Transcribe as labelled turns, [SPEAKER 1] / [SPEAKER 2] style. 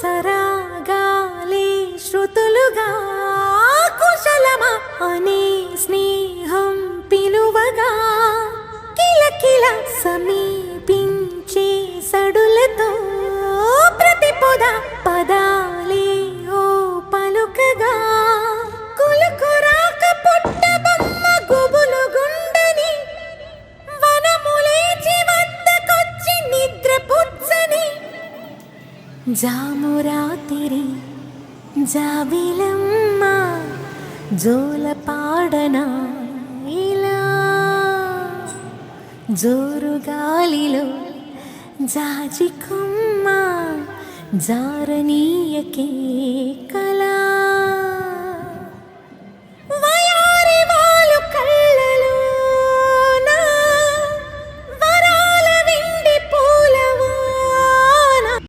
[SPEAKER 1] సరాగాలే శృతులుగా కుశలమా అనే స్నేహం పిలువగా కిలకిల సమీపించే సడులతో ప్రతి పొద పదాలే ఓ పలుకగా కులుకురాక పుట్టబొమ్మ గుబులు గుండని వనములేచి వద్దకొచ్చి నిద్ర పుచ్చని జామురాతిరి జాబిలమ్మ జోల పాడనా ఇలా జోరు గాలిలో జాజి కొమ్మ జారనీయకే కళా